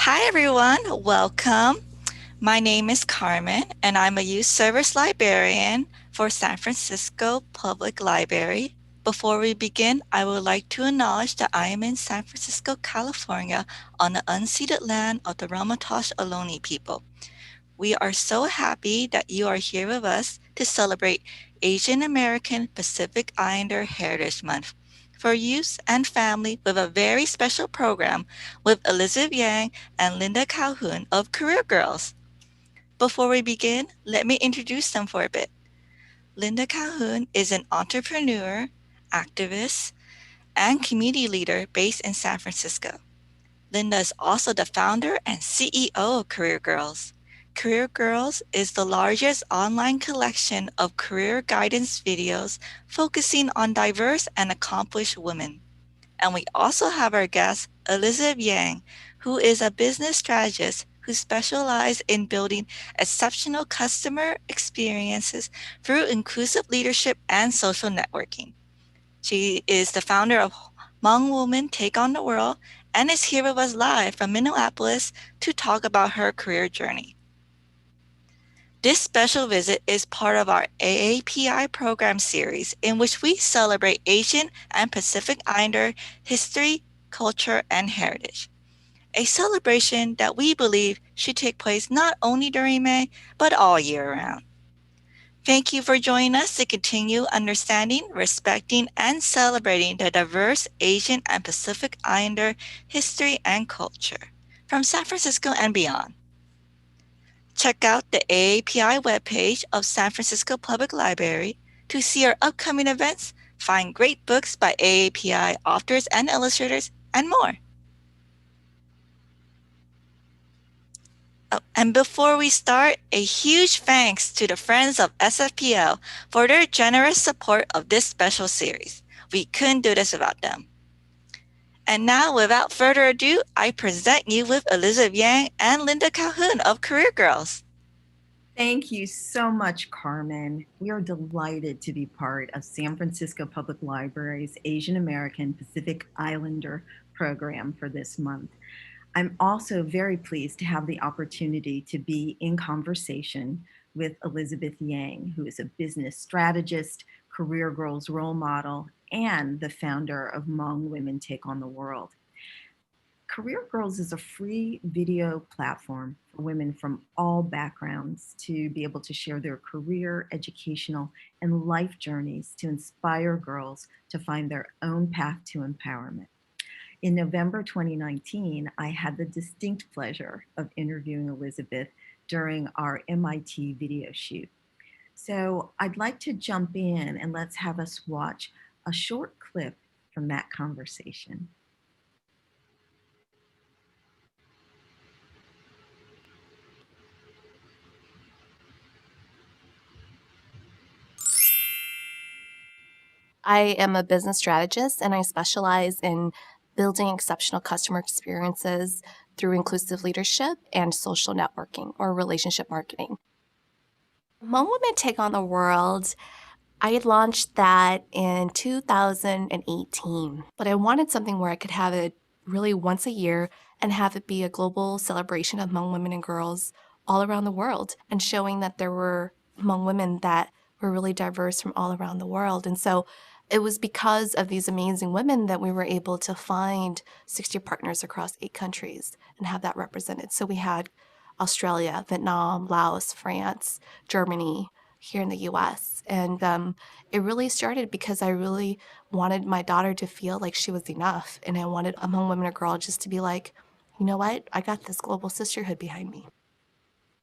Hi, everyone. Welcome. My name is Carmen, and I'm a youth service librarian for San Francisco Public Library. Before we begin, I would like to acknowledge that I am in San Francisco, California, on the unceded land of the Ramatosh Ohlone people. We are so happy that you are here with us to celebrate Asian American Pacific Islander Heritage Month for youth and family with a very special program with Elizabeth Yang and Linda Calhoun of Career Girls. Before we begin, let me introduce them for a bit. Linda Calhoun is an entrepreneur, activist, and community leader based in San Francisco. Linda is also the founder and CEO of Career Girls. Career Girls is the largest online collection of career guidance videos focusing on diverse and accomplished women. And we also have our guest, Elizabeth Yang, who is a business strategist who specializes in building exceptional customer experiences through inclusive leadership and social networking. She is the founder of Hmong Women Take on the World and is here with us live from Minneapolis to talk about her career journey. This special visit is part of our AAPI program series in which we celebrate Asian and Pacific Islander history, culture, and heritage. A celebration that we believe should take place not only during May, but all year round. Thank you for joining us to continue understanding, respecting, and celebrating the diverse Asian and Pacific Islander history and culture from San Francisco and beyond. Check out the AAPI webpage of San Francisco Public Library to see our upcoming events, find great books by AAPI authors and illustrators, and more. Oh, and before we start, a huge thanks to the Friends of SFPL for their generous support of this special series. We couldn't do this without them. And now, without further ado, I present you with Elizabeth Yang and Linda Calhoun of Career Girls. Thank you so much, Carmen. We are delighted to be part of San Francisco Public Library's Asian American Pacific Islander program for this month. I'm also very pleased to have the opportunity to be in conversation with Elizabeth Yang, who is a business strategist, Career Girls role model, and the founder of Hmong Women Take on the World. Career Girls is a free video platform for women from all backgrounds to be able to share their career, educational, and life journeys to inspire girls to find their own path to empowerment. In November 2019, I had the distinct pleasure of interviewing Elizabeth during our MIT video shoot. So I'd like to jump in and let's have us watch a short clip from that conversation. I am a business strategist and I specialize in building exceptional customer experiences through inclusive leadership and social networking or relationship marketing. Hmong Women Take on the World, I had launched that in 2018, but I wanted something where I could have it really once a year and have it be a global celebration of Hmong women and girls all around the world and showing that there were Hmong women that were really diverse from all around the world. And so it was because of these amazing women that we were able to find 60 partners across 8 countries and have that represented. So we had Australia, Vietnam, Laos, France, Germany, here in the US. And it really started because I really wanted my daughter to feel like she was enough. And I wanted a Hmong woman or girl just to be like, you know what? I got this global sisterhood behind me.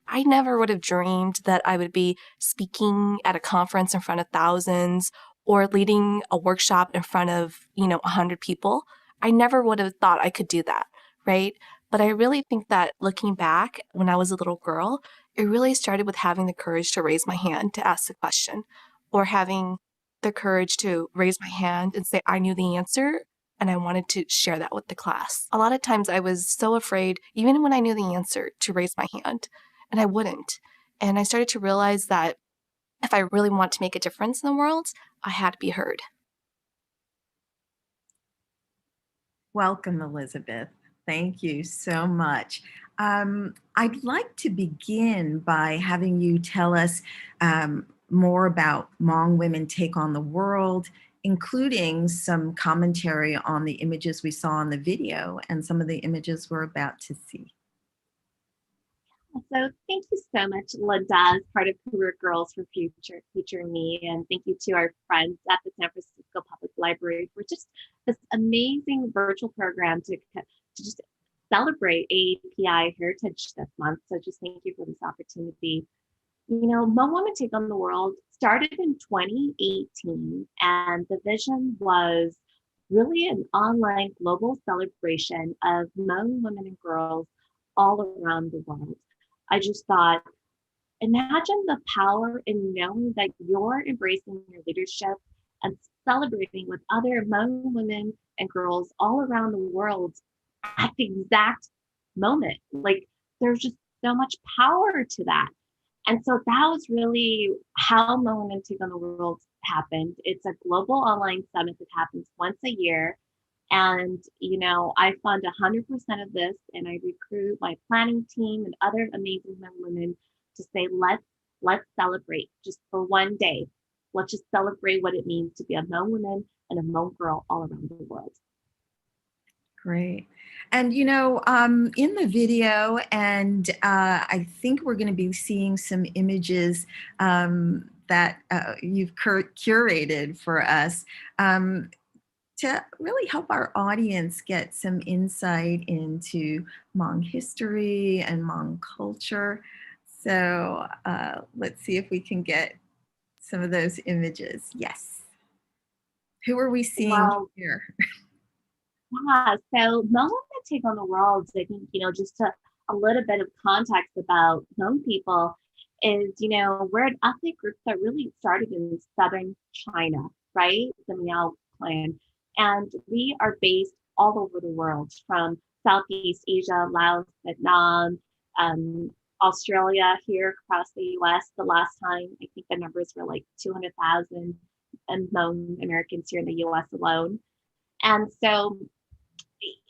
I never would have dreamed that I would be speaking at a conference in front of thousands or leading a workshop in front of, 100 people. I never would have thought I could do that, right? But I really think that looking back when I was a little girl, it really started with having the courage to raise my hand to ask the question or having the courage to raise my hand and say I knew the answer and I wanted to share that with the class. A lot of times I was so afraid, even when I knew the answer, to raise my hand, and I wouldn't. And I started to realize that if I really want to make a difference in the world, I had to be heard. Welcome, Elizabeth. Thank you so much. I'd like to begin by having you tell us more about Hmong Women Take on the World, including some commentary on the images we saw in the video and some of the images we're about to see. So thank you so much, Linda, as part of Career Girls for Future, featuring me. And thank you to our friends at the San Francisco Public Library for just this amazing virtual program to just celebrate API Heritage this month. So just thank you for this opportunity. You know, Hmong Women Take on the World started in 2018, and the vision was really an online global celebration of Hmong women and girls all around the world. I just thought, imagine the power in knowing that you're embracing your leadership and celebrating with other Hmong women and girls all around the world at the exact moment. Like, there's just so much power to that. And so that was really how Hmong Women Take on the World happened. It's a global online summit that happens once a year. And, you know, I fund 100% of this, and I recruit my planning team and other amazing men and women to say, let's celebrate just for one day. Let's just celebrate what it means to be a Hmong woman and a Hmong girl all around the world. Great. And, you know, in the video, and I think we're going to be seeing some images that you've curated for us to really help our audience get some insight into Hmong history and Hmong culture. So let's see if we can get some of those images. Yes. Who are we seeing here? Yeah, so Hmong Women Take on the World, I think, you know, just a little bit of context about Hmong people is, you know, we're an ethnic group that really started in southern China, right? The Miao clan. And we are based all over the world, from Southeast Asia, Laos, Vietnam, Australia, here across the US. The last time, I think the numbers were like 200,000 Hmong Americans here in the US alone. And so,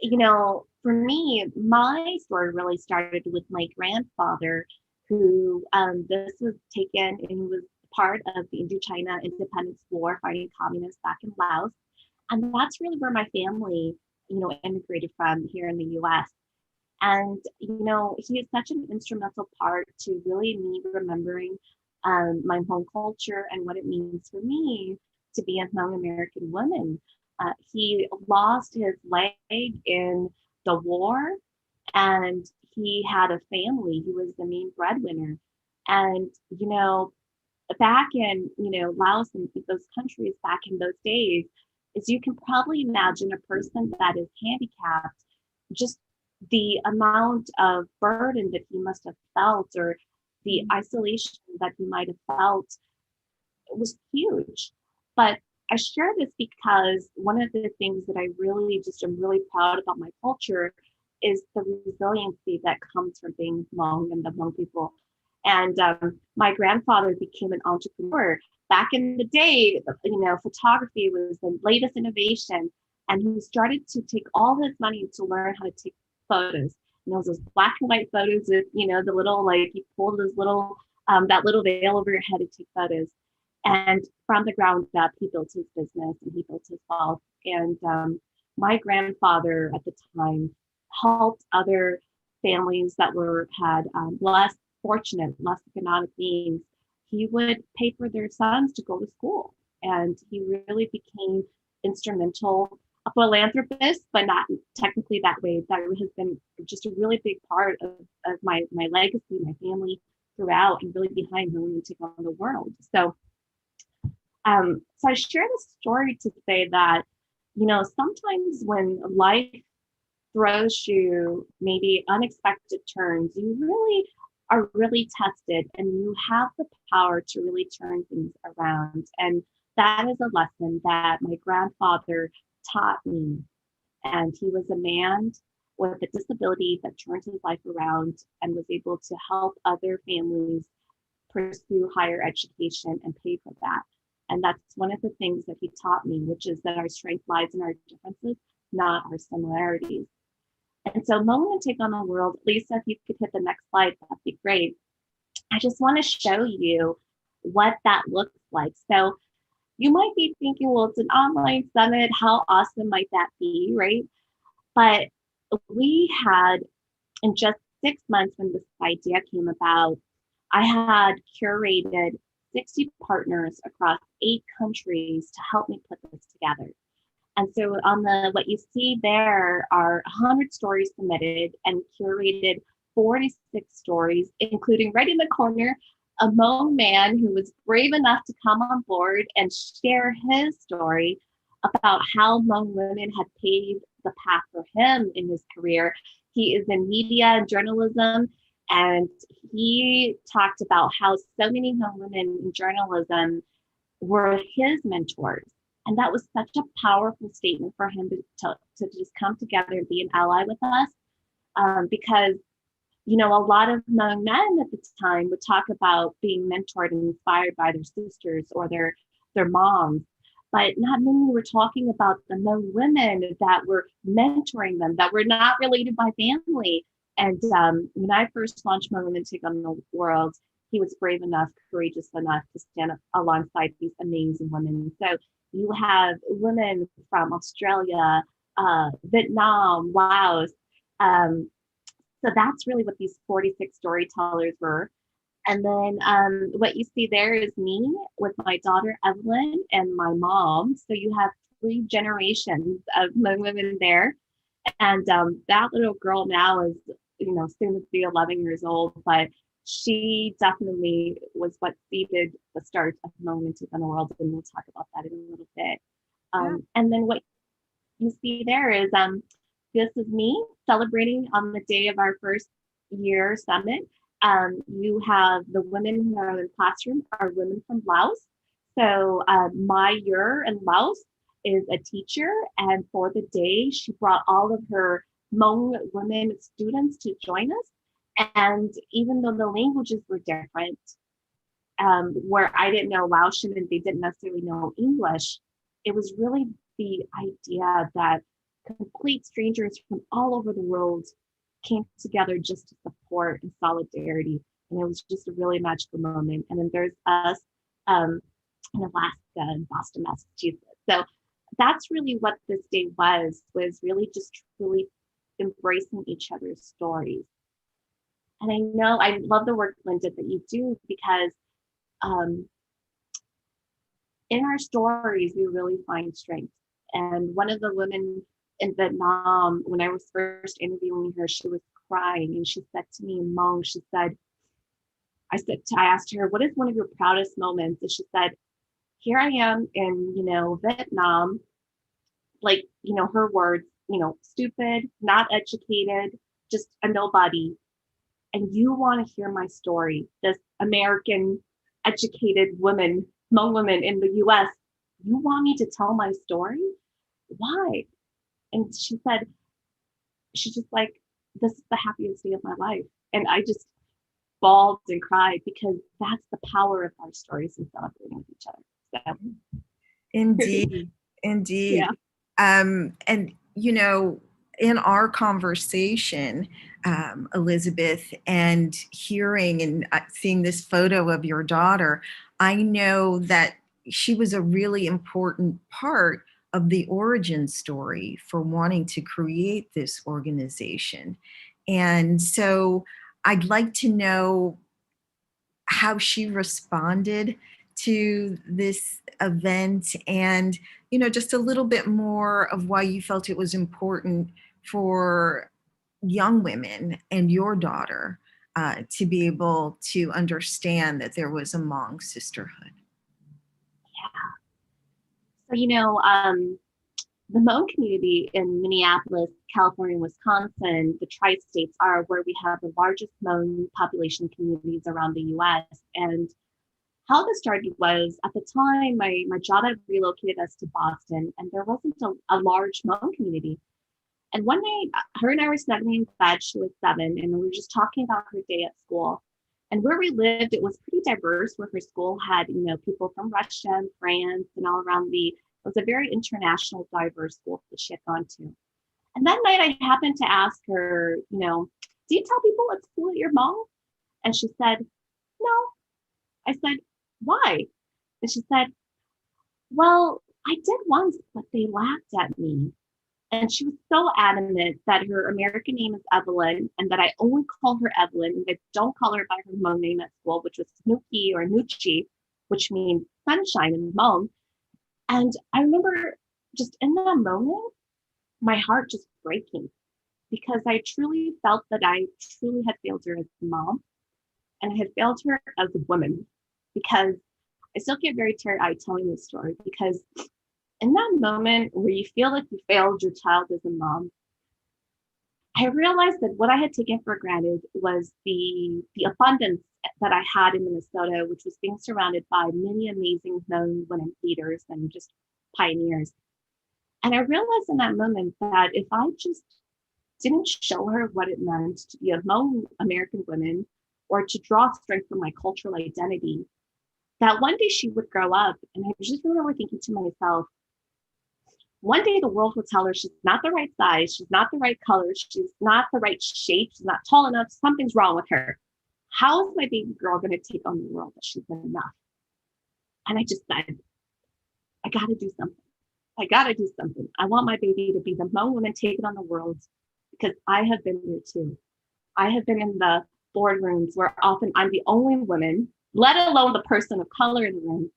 you know, for me, my story really started with my grandfather, who this was taken and he was part of the Indochina Independence War, fighting communists back in Laos. And that's really where my family, you know, immigrated from here in the US. And, you know, he is such an instrumental part to really me remembering my home culture and what it means for me to be a Hmong American woman. He lost his leg in the war, and he had a family. He was the main breadwinner. And, you know, back in, you know, Laos and those countries back in those days, as you can probably imagine, a person that is handicapped, just the amount of burden that he must have felt, or the isolation that he might have felt, was huge. But I share this because one of the things that I really just am really proud about my culture is the resiliency that comes from being Hmong and the Hmong people. And my grandfather became an entrepreneur. Back in the day, you know, photography was the latest innovation. And he started to take all his money to learn how to take photos. And those black and white photos with, you know, the little, like, you pulled this little, that little veil over your head to take photos. And from the ground up, he built his business and he built his wealth. And my grandfather at the time helped other families that had less fortunate, less economic means. He would pay for their sons to go to school. And he really became instrumental, a philanthropist, but not technically that way. That has been just a really big part of my legacy, my family throughout, and really behind Hmong Women Take on the World. So I share this story to say that, you know, sometimes when life throws you maybe unexpected turns, you really are really tested, and you have the power to really turn things around. And that is a lesson that my grandfather taught me. And he was a man with a disability that turned his life around and was able to help other families pursue higher education and pay for that. And that's one of the things that he taught me, which is that our strength lies in our differences, not our similarities. And so Hmong Women Take on the World, Lisa, if you could hit the next slide, that'd be great. I just want to show you what that looks like. So you might be thinking, well, it's an online summit. How awesome might that be, right? But we had, in just 6 months when this idea came about, I had curated 60 partners across 8 countries to help me put this together. And so on the what you see there are 100 stories submitted and curated 46 stories, including right in the corner, a Hmong man who was brave enough to come on board and share his story about how Hmong women had paved the path for him in his career. He is in media and journalism, and he talked about how so many Hmong women in journalism were his mentors. And that was such a powerful statement for him to just come together and be an ally with us. Because, you know, a lot of young men at the time would talk about being mentored and inspired by their sisters or their moms, but not many were talking about the Hmong women that were mentoring them, that were not related by family. And when I first launched Hmong Women Take on the World, he was brave enough, courageous enough to stand up alongside these amazing women. So you have women from Australia, Vietnam, Laos. So that's really what these 46 storytellers were. And then what you see there is me with my daughter Evelyn and my mom. So you have 3 generations of Hmong women there. And that little girl now is, you know, soon to be 11 years old, but she definitely was what seeded the start of Hmong Women Take on the World, and we'll talk about that in a little bit. And then what you see there is this is me celebrating on the day of our first year summit. You have the women who are in the classroom are women from Laos. So my year in Laos is a teacher, and for the day, she brought all of her Hmong women students to join us. And even though the languages were different, where I didn't know Laotian and they didn't necessarily know English, it was really the idea that complete strangers from all over the world came together just to support and solidarity. And it was just a really magical moment. And then there's us in Alaska and Boston, Massachusetts. So that's really what this day was really just truly embracing each other's stories. And I know I love the work, Linda, that you do, because in our stories, we really find strength. And one of the women in Vietnam, when I was first interviewing her, she was crying and she said to me in Hmong, I asked her, what is one of your proudest moments? And she said, here I am in, Vietnam, like, her words, stupid, not educated, just a nobody. And you want to hear my story, this American educated woman, Hmong woman in the US, you want me to tell my story? Why? And she said, she's just like, this is the happiest day of my life. And I just bawled and cried because that's the power of our stories and celebrating with each other. So. Indeed. Indeed. Yeah. And, in our conversation, Elizabeth, and hearing and seeing this photo of your daughter, I know that she was a really important part of the origin story for wanting to create this organization. And so I'd like to know how she responded to this event and, just a little bit more of why you felt it was important for young women and your daughter to be able to understand that there was a Hmong sisterhood. Yeah. So, the Hmong community in Minneapolis, California, Wisconsin, the tri-states are where we have the largest Hmong population communities around the US. And how this started was, at the time, my job had relocated us to Boston, and there wasn't a large Hmong community. And one night, her and I were snuggling in bed. She was 7, and we were just talking about her day at school. And where we lived, it was pretty diverse, where her school had, people from Russia and France and all around it was a very international, diverse school that she had gone to. And that night I happened to ask her, do you tell people at school that you're Hmong? And she said, no. I said, why? And she said, well, I did once, but they laughed at me. And she was so adamant that her American name is Evelyn and that I only call her Evelyn and I don't call her by her Hmong name at school, which was Snooki or Nuchi, which means sunshine in Hmong. And I remember just in that moment, my heart just breaking because I truly felt that I truly had failed her as a mom and I had failed her as a woman because I still get very teary-eyed telling this story because in that moment where you feel like you failed your child as a mom, I realized that what I had taken for granted was the abundance that I had in Minnesota, which was being surrounded by many amazing Hmong women leaders and just pioneers. And I realized in that moment that if I just didn't show her what it meant to be a Hmong American woman or to draw strength from my cultural identity, that one day she would grow up. And I just remember thinking to myself, one day the world will tell her she's not the right size, she's not the right color, she's not the right shape, she's not tall enough, something's wrong with her. How is my baby girl going to take on the world that she's enough? And I just said, I got to do something. I got to do something. I want my baby to be the Hmong woman taking on the world because I have been there too. I have been in the boardrooms where often I'm the only woman, let alone the person of color in the room.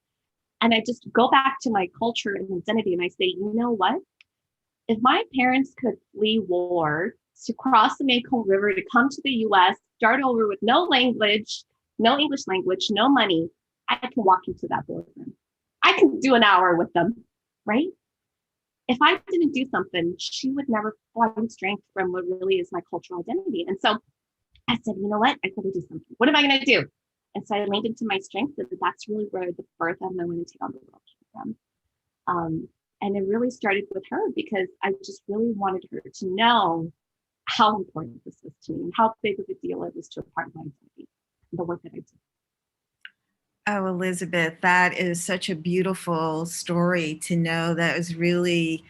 And I just go back to my culture and identity and I say, you know what? If my parents could flee war to cross the Mekong River to come to the US, start over with no language, no English language, no money, I can walk into that boardroom. I can do an hour with them, right? If I didn't do something, she would never find strength from what really is my cultural identity. And so I said, you know what? I got to do something. What am I going to do? And so I leaned into my strength. And that's really where the birth of my Women Take on the World came from. And it really started with her because I just really wanted her to know how important this was to me and how big of a deal it was to a part of my identity, the work that I did. Oh, Elizabeth, that is such a beautiful story to know that was really,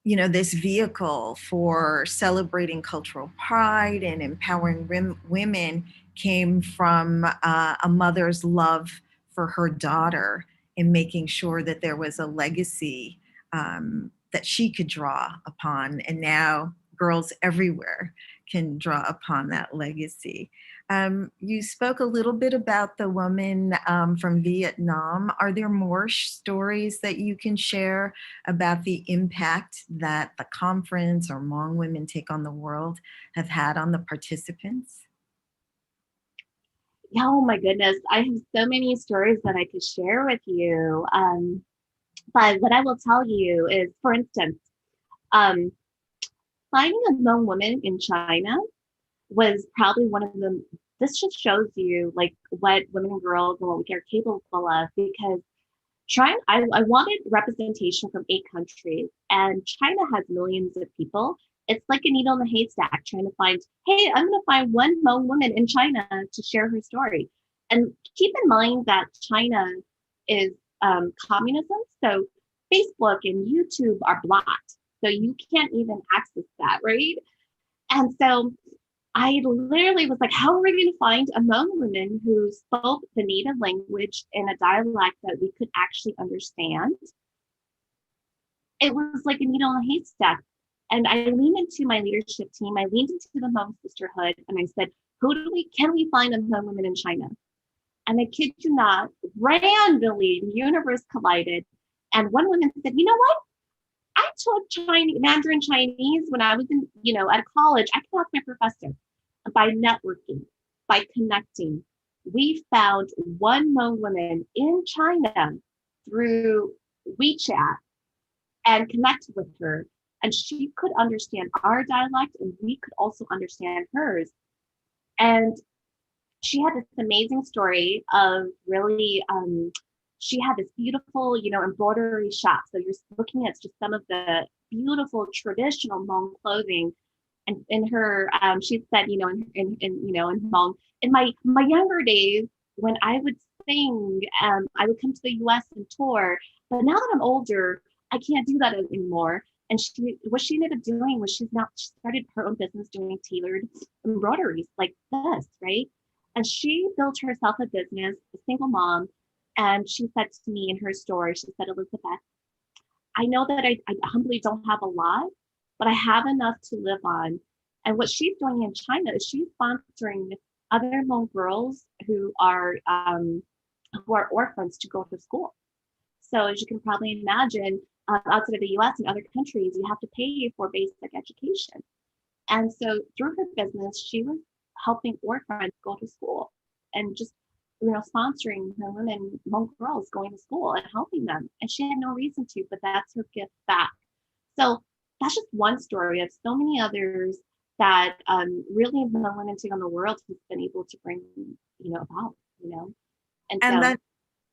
this vehicle for celebrating cultural pride and empowering women came from a mother's love for her daughter and making sure that there was a legacy that she could draw upon. And now girls everywhere can draw upon that legacy. You spoke a little bit about the woman from Vietnam. Are there more stories that you can share about the impact that the conference or Hmong Women Take on the World have had on the participants? Oh my goodness, I have so many stories that I could share with you. But what I will tell you is, for instance, um, finding a Hmong woman in China was probably one of the, this just shows you like what women and girls and what we are capable of because I wanted representation from 8 countries and China has millions of people. It's like a needle in a haystack trying to find, hey, I'm going to find one Hmong woman in China to share her story. And keep in mind that China is communism. So Facebook and YouTube are blocked. So you can't even access that, right? And so I literally was like, how are we going to find a Hmong woman who spoke the native language in a dialect that we could actually understand? It was like a needle in a haystack. And I leaned into my leadership team. I leaned into the Hmong sisterhood and I said, can we find a Hmong woman in China? And I kid you not, randomly, the universe collided. And one woman said, you know what? I took Mandarin Chinese when I was at college. I can ask my professor. By networking, by connecting, we found one Hmong woman in China through WeChat and connected with her. And she could understand our dialect and we could also understand hers. And she had this amazing story of really, she had this beautiful, embroidery shop. So you're looking at just some of the beautiful traditional Hmong clothing. And in her, she said, in Hmong, in my younger days, when I would sing, I would come to the US and tour. But now that I'm older, I can't do that anymore. And what she ended up doing was she started her own business doing tailored embroideries like this, right? And she built herself a business, a single mom. And she said to me in her story, she said, Elizabeth, I know that I humbly don't have a lot, but I have enough to live on. And what she's doing in China is she's sponsoring other Hmong girls who are orphans to go to school. So as you can probably imagine, outside of the U.S. and other countries, you have to pay for basic education. And so through her business, she was helping orphans go to school and just sponsoring her women, Hmong girls going to school and helping them. And she had no reason to, but that's her gift back. So that's just one story of so many others that really the Women Take on the World has been able to bring, about, And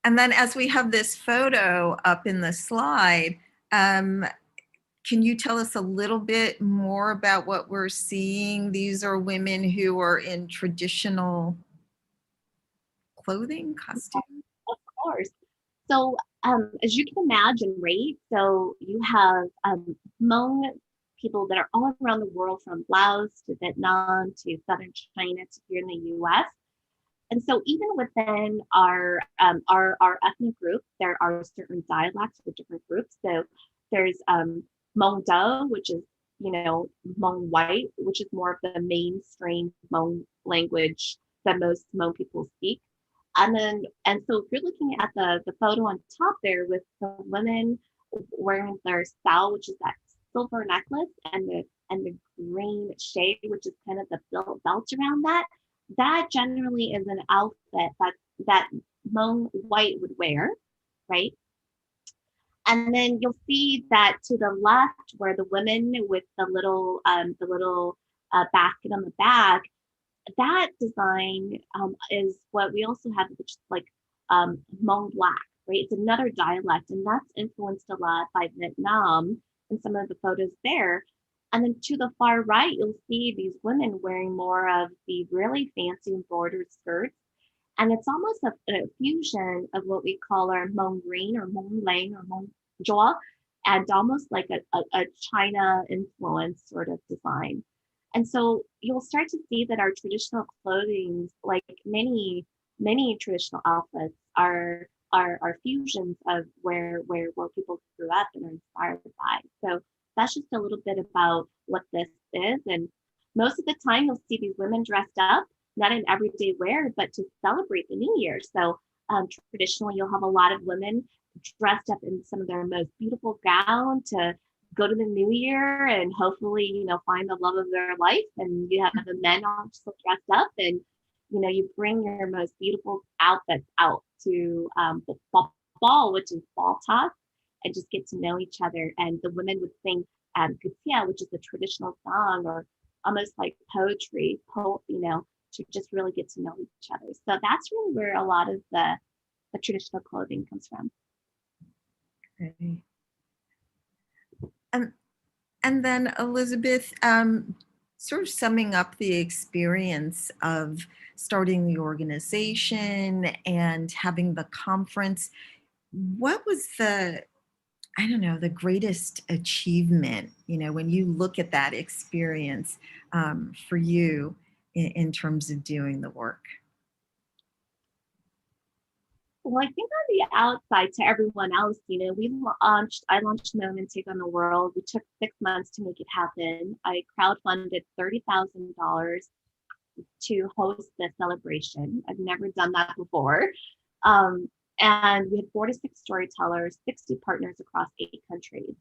And so then as we have this photo up in the slide, can you tell us a little bit more about what we're seeing? These are women who are in traditional clothing, costume. of course. So as you can imagine, right? So you have Hmong people that are all around the world, from Laos to Vietnam to southern China to here in the U.S. And so even within our ethnic group, there are certain dialects for different groups. So there's Hmong Do, which is Hmong White, which is more of the mainstream Hmong language that most Hmong people speak. And so if you're looking at the photo on top there with the women wearing their sao, which is that silver necklace, and the green shade, which is kind of the belt around that generally is an outfit that Hmong White would wear, right? And then you'll see that to the left, where the women with the little basket on the back, that design is what we also have, which is like Hmong Black, right? It's another dialect, and that's influenced a lot by Vietnam and some of the photos there. And then to the far right, you'll see these women wearing more of the really fancy embroidered skirts. And it's almost a fusion of what we call our Hmong green or Hmong lang or Hmong jaw, and almost like a China influence sort of design. And so you'll start to see that our traditional clothing, like many traditional outfits, are fusions of where people grew up and are inspired by. So that's just a little bit about what this is. And most of the time you'll see these women dressed up, not in everyday wear, but to celebrate the new year. So traditionally you'll have a lot of women dressed up in some of their most beautiful gown to go to the new year and hopefully, find the love of their life. And you have the men all just dressed up, and, you bring your most beautiful outfits out to the ball, which is ball toss, and just get to know each other. And the women would sing kutia, which is a traditional song, or almost like poetry, to just really get to know each other. So that's really where a lot of the traditional clothing comes from. Okay. And then Elizabeth, sort of summing up the experience of starting the organization and having the conference, what was the greatest achievement, when you look at that experience for you in terms of doing the work? Well, I think on the outside to everyone else, I launched Women Take on the World. We took 6 months to make it happen. I crowdfunded $30,000 to host the celebration. I've never done that before. And we had 46 storytellers, 60 partners across 8 countries.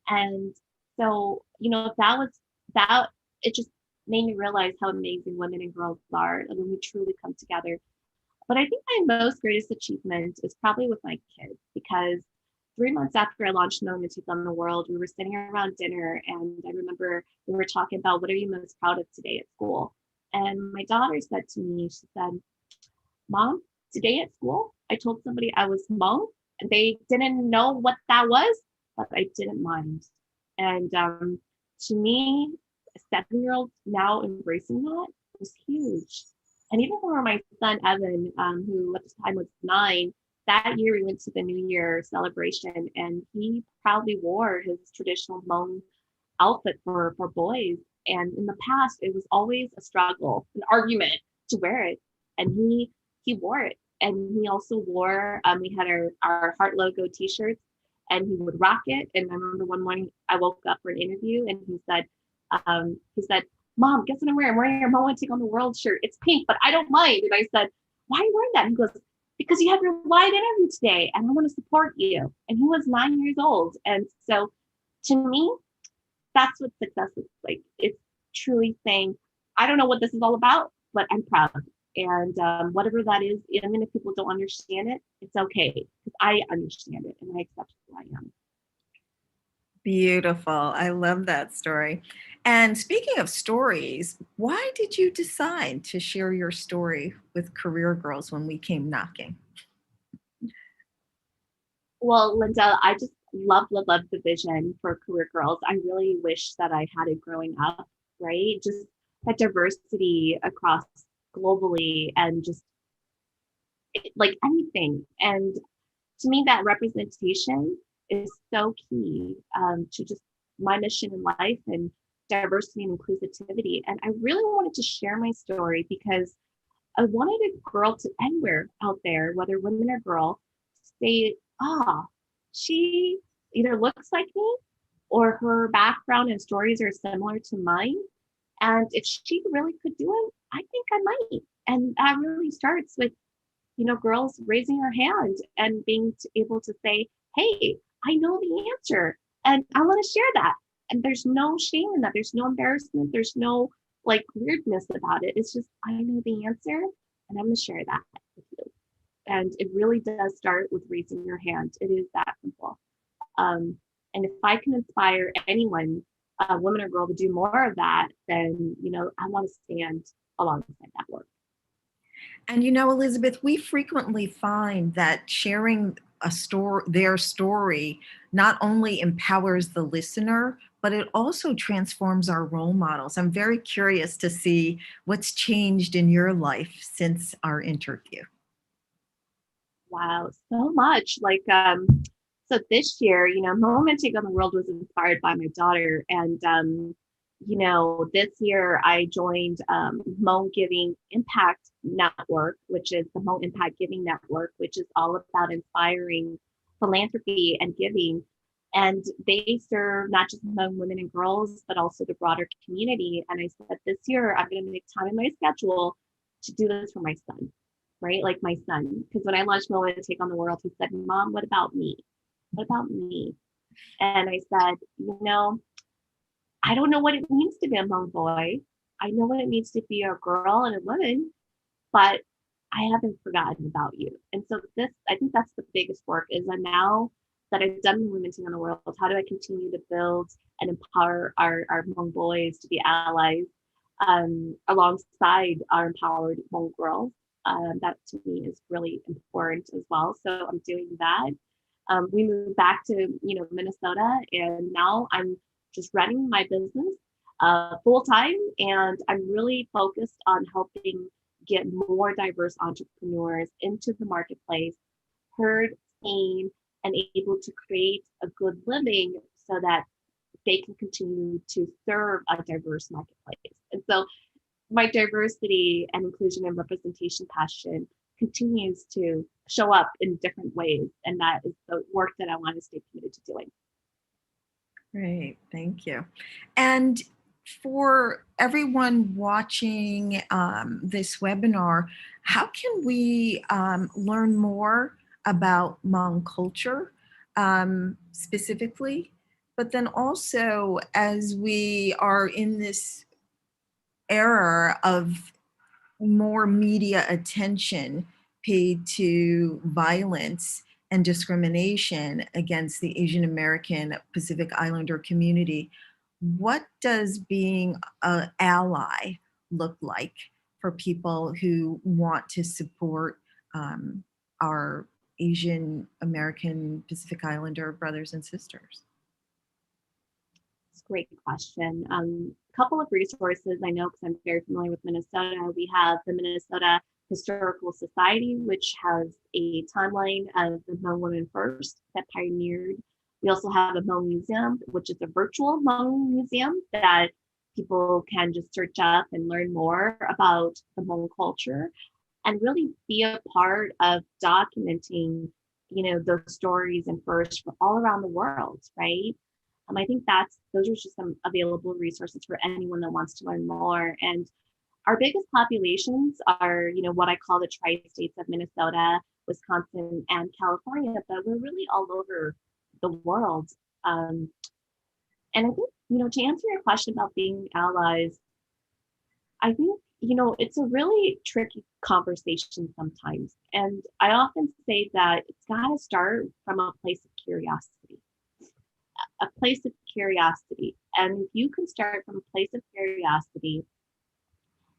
And so, it just made me realize how amazing women and girls are and when we truly come together. But I think my most greatest achievement is probably with my kids, because 3 months after I launched Women Take on the World, we were sitting around dinner, and I remember we were talking about, what are you most proud of today at school? And my daughter said to me, she said, Mom, today at school, I told somebody I was Hmong, and they didn't know what that was, but I didn't mind. And to me, a 7-year-old now embracing that was huge. And even for my son, Evan, who at the time was 9, that year we went to the New Year celebration, and he proudly wore his traditional Hmong outfit for boys. And in the past, it was always a struggle, an argument to wear it. And he wore it. And he also wore, we had our heart logo t-shirts, and he would rock it. And I remember one morning I woke up for an interview, and he said, Mom, guess what I'm wearing? I'm wearing your Hmong Take on the World shirt. It's pink, but I don't mind. And I said, why are you wearing that? And he goes, because you have your live interview today and I want to support you. And he was 9 years old. And so to me, that's what success is like. It's truly saying, I don't know what this is all about, but I'm proud. And whatever that is, even if people don't understand it, it's okay because I understand it and I accept who I am. Beautiful. I love that story. And speaking of stories, why did you decide to share your story with Career Girls when we came knocking? Well, Linda, I just love the vision for Career Girls. I really wish that I had it growing up, right? Just that diversity across globally and just like anything. And to me, that representation is so key to just my mission in life and diversity and inclusivity. And I really wanted to share my story because I wanted a girl to anywhere out there, whether women or girl, say, she either looks like me or her background and stories are similar to mine. And if she really could do it, I think I might. And that really starts with, girls raising her hand and being able to say, hey, I know the answer and I want to share that. And there's no shame in that. There's no embarrassment. There's no like weirdness about it. It's just, I know the answer and I'm going to share that with you. And it really does start with raising your hand. It is that simple. And if I can inspire anyone, woman or girl, to do more of that, then, I want to stand alongside that work. And Elizabeth, we frequently find that sharing their story, not only empowers the listener, but it also transforms our role models. I'm very curious to see what's changed in your life since our interview. Wow, so much. So this year, Hmong Women Take on the World was inspired by my daughter. And, this year I joined Hmong Giving Impact Network, which is the Hmong Impact Giving Network, which is all about inspiring philanthropy and giving. And they serve not just Hmong women and girls, but also the broader community. And I said, this year, I'm going to make time in my schedule to do this for my son, right? Like my son. Because when I launched Hmong Women Take on the World, he said, Mom, what about me? What about me? And I said, I don't know what it means to be a Hmong boy. I know what it means to be a girl and a woman, but I haven't forgotten about you. And so I think that's the biggest work is that now that I've done Women Take on the World, how do I continue to build and empower our Hmong boys to be allies alongside our empowered Hmong girls? That to me is really important as well. So I'm doing that. We moved back to Minnesota, and now I'm just running my business full time, and I'm really focused on helping get more diverse entrepreneurs into the marketplace, heard, seen, and able to create a good living so that they can continue to serve a diverse marketplace. And so my diversity and inclusion and representation passion continues to show up in different ways. And that is the work that I want to stay committed to doing. Great, thank you. And for everyone watching this webinar, how can we learn more about Hmong culture specifically? But then also, as we are in this era of more media attention paid to violence and discrimination against the Asian American Pacific Islander community, what does being an ally look like for people who want to support our Asian American Pacific Islander brothers and sisters? It's a great question. A couple of resources I know because I'm very familiar with Minnesota. We have the Minnesota Historical Society, which has a timeline of the Hmong Women First that pioneered. We also have a Hmong Museum, which is a virtual Hmong museum that people can just search up and learn more about the Hmong culture and really be a part of documenting, those stories and firsts from all around the world, right? I think those are just some available resources for anyone that wants to learn more. And our biggest populations are, what I call the tri-states of Minnesota, Wisconsin, and California, but we're really all over the world. Um, and I think, to answer your question about being allies, I think, it's a really tricky conversation sometimes. And I often say that it's got to start from a place of curiosity, a place of curiosity. And if you can start from a place of curiosity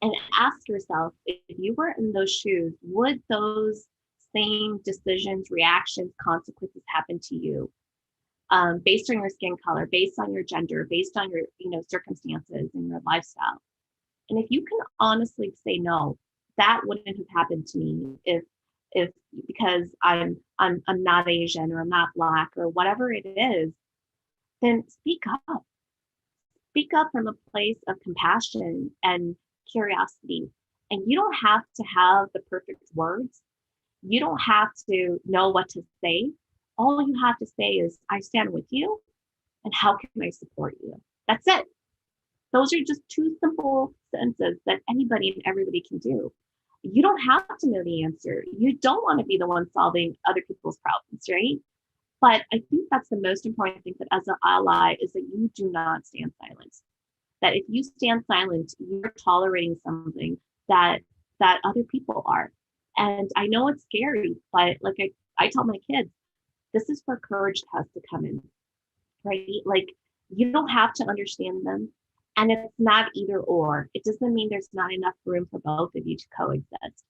and ask yourself, if you were in those shoes, would those same decisions, reactions, consequences happen to you? Based on your skin color, based on your gender, based on your, circumstances and your lifestyle. And if you can honestly say no, that wouldn't have happened to me if because I'm not Asian or I'm not Black or whatever it is, then speak up. Speak up from a place of compassion and curiosity. And you don't have to have the perfect words. You don't have to know what to say. All you have to say is, I stand with you, and how can I support you? That's it. Those are just two simple sentences that anybody and everybody can do. You don't have to know the answer. You don't want to be the one solving other people's problems, right? But I think that's the most important thing, that as an ally is that you do not stand silent. That if you stand silent, you're tolerating something that other people are. And I know it's scary, but like I tell my kids, this is where courage has to come in, right? Like, you don't have to understand them. And it's not either or. It doesn't mean there's not enough room for both of you to coexist.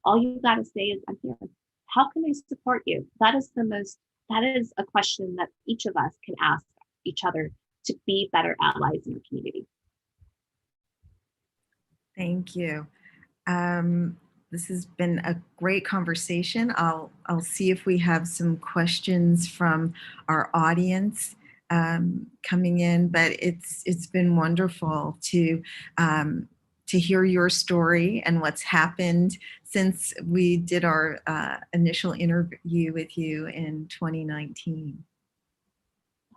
All you got to say is, I'm here. How can I support you? That is a question that each of us can ask each other to be better allies in the community. Thank you. This has been a great conversation. I'll see if we have some questions from our audience coming in, but it's been wonderful to hear your story and what's happened since we did our initial interview with you in 2019.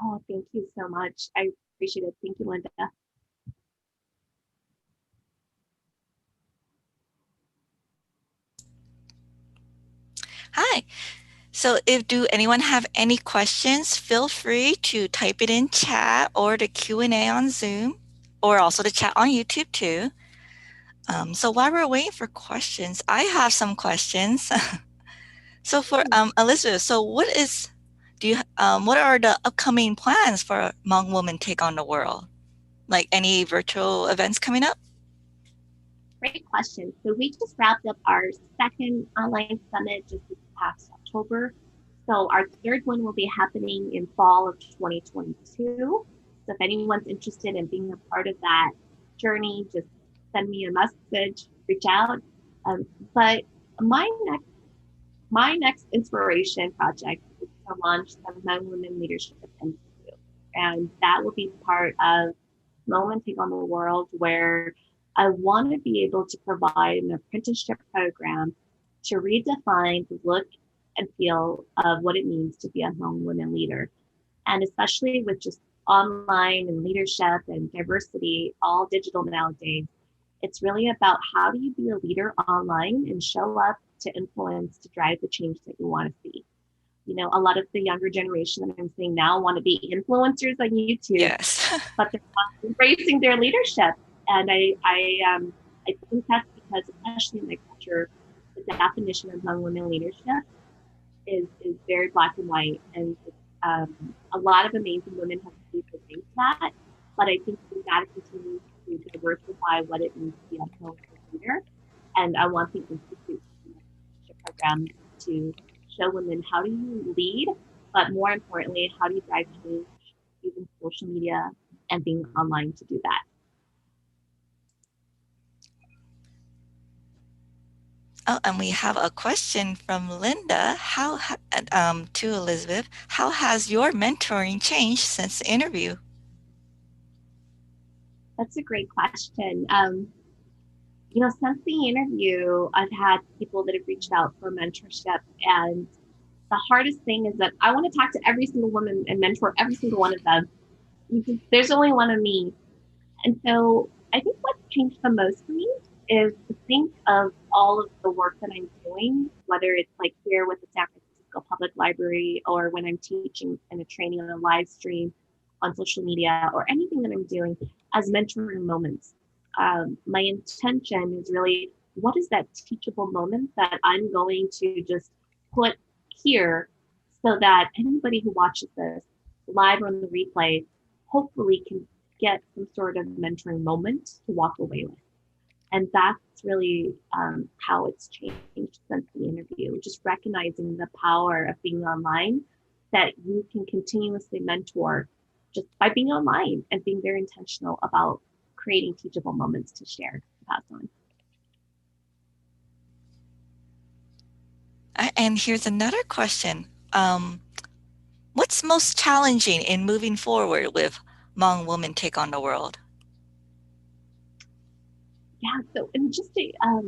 Oh, thank you so much. I appreciate it. Thank you, Linda. Hi. So do anyone have any questions, feel free to type it in chat or the Q&A on Zoom, or also the chat on YouTube too. So while we're waiting for questions, I have some questions. So for Elizabeth, so what are the upcoming plans for Hmong Women Take on the World? Like any virtual events coming up? Great question. So we just wrapped up our second online summit just this past October. So our third one will be happening in fall of 2022. So if anyone's interested in being a part of that journey, just send me a message, reach out. But my next inspiration project is to launch the Hmong Women Leadership Institute. And that will be part of Hmong Women Take on the World, where I want to be able to provide an apprenticeship program to redefine the look and feel of what it means to be a Hmong women leader. And especially with just online and leadership and diversity, all digital nowadays, it's really about how do you be a leader online and show up to influence, to drive the change that you want to see. A lot of the younger generation that I'm seeing now want to be influencers on YouTube, Yes. but they're not embracing their leadership. And I think that's because, especially in my culture, the definition of Hmong women leadership is very black and white. And a lot of amazing women have achieved into that. But I think we've got to continue to diversify what it means to be a Hmong leader. And I want the Institute program to show women how do you lead, but more importantly, how do you drive change using social media and being online to do that. Oh, and we have a question from Linda. To Elizabeth, how has your mentoring changed since the interview? That's a great question. Since the interview, I've had people that have reached out for mentorship, and the hardest thing is that I want to talk to every single woman and mentor every single one of them. There's only one of me. And so I think what's changed the most for me is to think of all of the work that I'm doing, whether it's like here with the San Francisco Public Library or when I'm teaching in a training on a live stream on social media or anything that I'm doing as mentoring moments. My intention is really what is that teachable moment that I'm going to just put here so that anybody who watches this live or on the replay hopefully can get some sort of mentoring moment to walk away with. And that's really how it's changed since the interview, just recognizing the power of being online, that you can continuously mentor just by being online and being very intentional about creating teachable moments to share, to pass on. And here's another question. What's most challenging in moving forward with Hmong Women Take on the World? Yeah, so and just to, I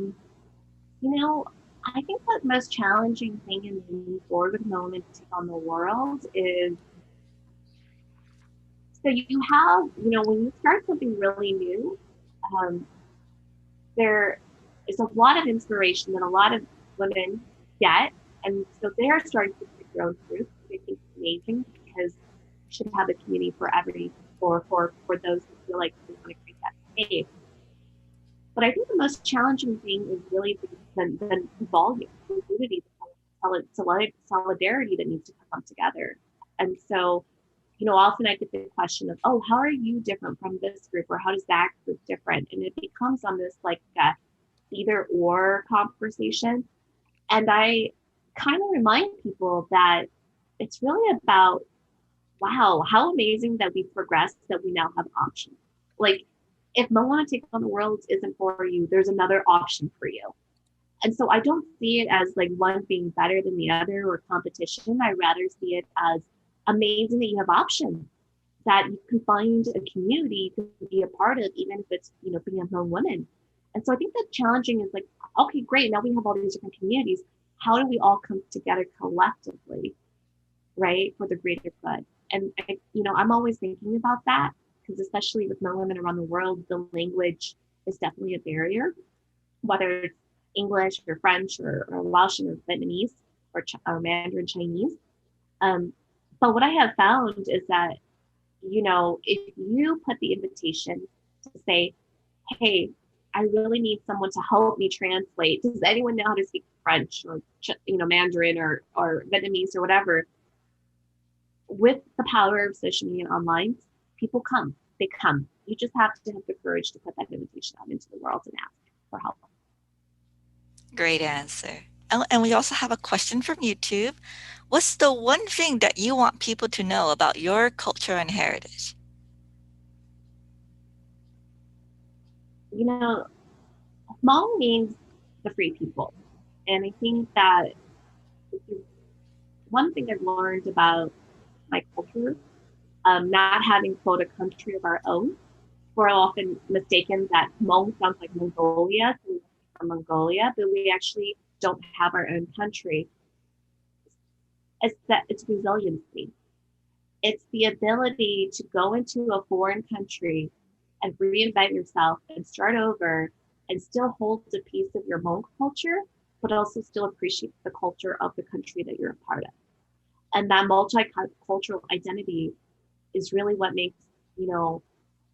think the most challenging thing in moving forward with Hmong Women Take on the World is so you have, when you start something really new, um, there is a lot of inspiration that a lot of women get. And so they're starting to create their own groups, which I think is amazing because you should have a community for for those who feel like they want to create that space. But I think the most challenging thing is really the volume, the unity, the solidarity that needs to come together. And so, often I get the question of, oh, how are you different from this group? Or how does that group different? And it becomes on this like either or conversation. And I kind of remind people that it's really about, wow, how amazing that we've progressed, that we now have options. Like, if no one to take on the world isn't for you, there's another option for you. And so I don't see it as like one being better than the other or competition. I rather see it as amazing that you have options, that you can find a community to be a part of, even if it's, being a Hmong woman. And so I think the challenging is like, okay, great. Now we have all these different communities. How do we all come together collectively, right, for the greater good? And I'm always thinking about that because especially with Hmong women around the world, the language is definitely a barrier, whether it's English or French or Welsh or Vietnamese or Mandarin Chinese. Um, but what I have found is that, if you put the invitation to say, hey, I really need someone to help me translate. Does anyone know how to speak French or, Mandarin or Vietnamese or whatever? With the power of social media and online, people come. They come. You just have to have the courage to put that invitation out into the world and ask for help. Great answer. And we also have a question from YouTube. What's the one thing that you want people to know about your culture and heritage? Hmong means the free people. And I think that one thing I've learned about my culture, not having quote a country of our own, we're often mistaken that Hmong sounds like Mongolia, so we're from Mongolia, but we actually don't have our own country. It's resiliency. It's the ability to go into a foreign country and reinvent yourself and start over and still hold a piece of your Hmong culture, but also still appreciate the culture of the country that you're a part of. And that multicultural identity is really what makes,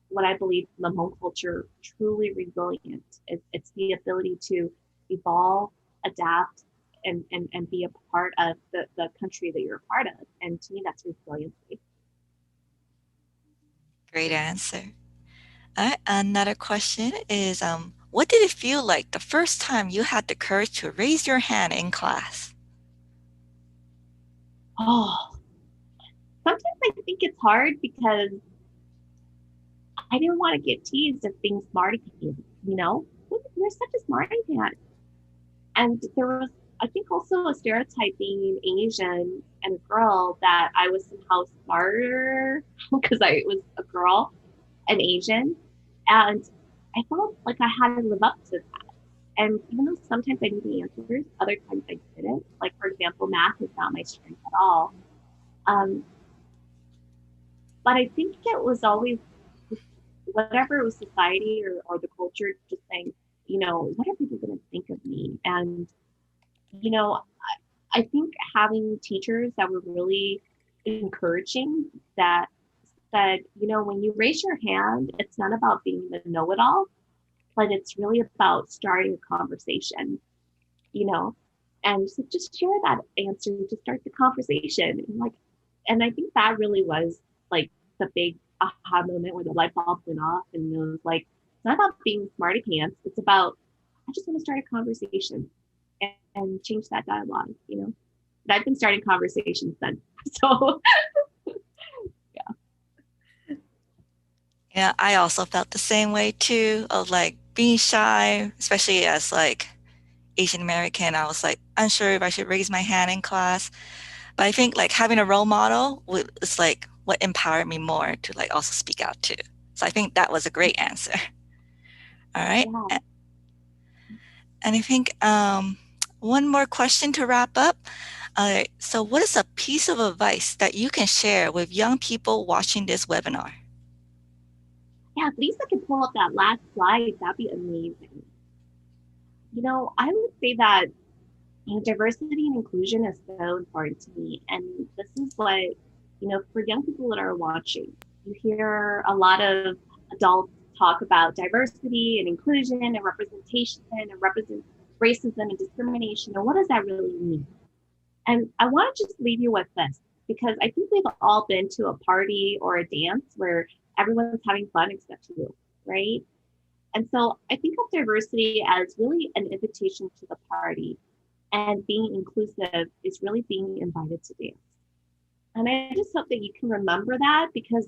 what I believe the Hmong culture truly resilient. It's the ability to evolve, adapt, and be a part of the country that you're a part of. And to me, that's resiliency. Great answer. Another question is, what did it feel like the first time you had the courage to raise your hand in class? Oh, sometimes I think it's hard because I didn't want to get teased as being smarty pants, you're such a smarty pants. And there was, I think, also a stereotype being Asian and a girl that I was somehow smarter because I was a girl and Asian. And I felt like I had to live up to that. And even though sometimes I knew the answers, other times I didn't. Like, for example, math is not my strength at all. Um, but I think it was always whatever it was society or the culture just saying, what are people going to think of me? And, you know, I think having teachers that were really encouraging that said, when you raise your hand, it's not about being the know it all, but it's really about starting a conversation, you know, and so just share that answer to start the conversation. And I think that really was like the big aha moment where the light bulb went off and it was like, it's not about being smarty pants. It's about, I just want to start a conversation and change that dialogue. And I've been starting conversations then. So Yeah, I also felt the same way too, of like being shy, especially as like Asian American. I was like unsure if I should raise my hand in class. But I think like having a role model is like what empowered me more to like also speak out too. So I think that was a great answer. All right. yeah. And I think one more question to wrap up. So what is a piece of advice that you can share with young people watching this webinar? Yeah, if Lisa could pull up that last slide, that'd be amazing. I would say that diversity and inclusion is so important to me. And this is what, for young people that are watching, you hear a lot of adults talk about diversity and inclusion and representation and represent racism and discrimination. And what does that really mean? And I want to just leave you with this because I think we've all been to a party or a dance where everyone's having fun except you, right? And so I think of diversity as really an invitation to the party, and being inclusive is really being invited to dance. And I just hope that you can remember that because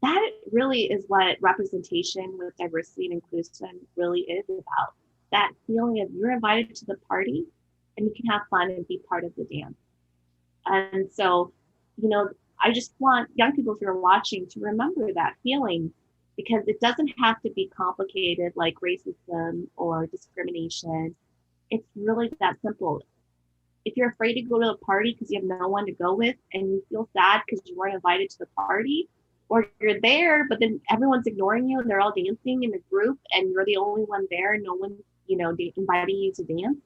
that really is what representation with diversity and inclusion really is about. That feeling of you're invited to the party and you can have fun and be part of the dance. And so, I just want young people who are watching to remember that feeling because it doesn't have to be complicated like racism or discrimination. It's really that simple. If you're afraid to go to a party because you have no one to go with and you feel sad because you weren't invited to the party, or you're there, but then everyone's ignoring you and they're all dancing in a group and you're the only one there, no one, inviting you to dance.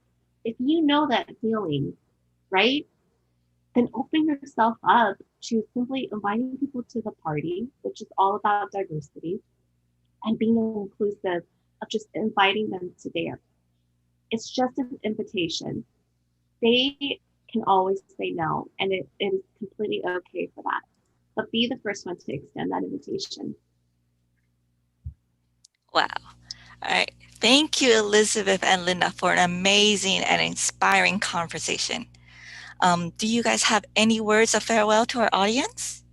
If you know that feeling, right, then open yourself up to simply inviting people to the party, which is all about diversity and being inclusive of just inviting them to dance. It's just an invitation. They can always say no, and it is completely okay for that. But be the first one to extend that invitation. Wow. All right. Thank you, Elizabeth and Linda, for an amazing and inspiring conversation. Do you guys have any words of farewell to our audience?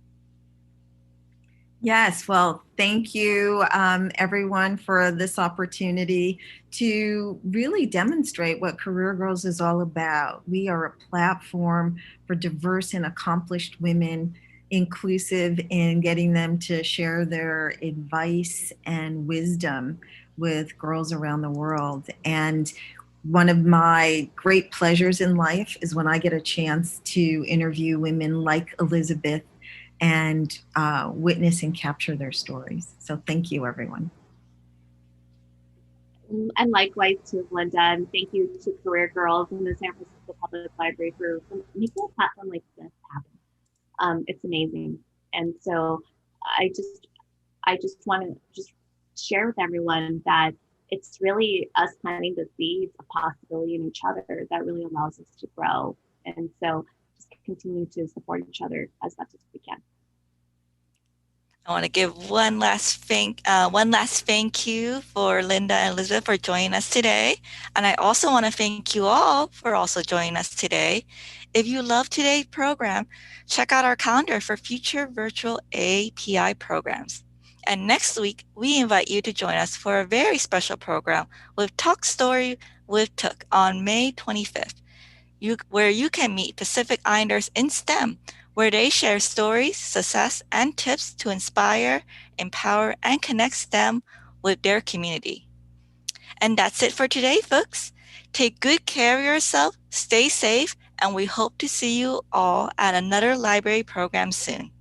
Yes, well, thank you, everyone, for this opportunity to really demonstrate what Career Girls is all about. We are a platform for diverse and accomplished women, inclusive in getting them to share their advice and wisdom with girls around the world. And one of my great pleasures in life is when I get a chance to interview women like Elizabeth and witness and capture their stories. So thank you, everyone. And likewise to Linda, and thank you to Career Girls and the San Francisco Public Library for making a platform like this happen. It's amazing. And so I just want to just share with everyone that it's really us planting the seeds of possibility in each other that really allows us to grow. And so just continue to support each other as much as we can. I want to give one last thank you for Linda and Elizabeth for joining us today. And I also want to thank you all for also joining us today. If you love today's program, check out our calendar for future virtual API programs. And next week, we invite you to join us for a very special program with Talk Story with Took on May 25th, where you can meet Pacific Islanders in STEM, where they share stories, success, and tips to inspire, empower, and connect STEM with their community. And that's it for today, folks. Take good care of yourself, stay safe, and we hope to see you all at another library program soon.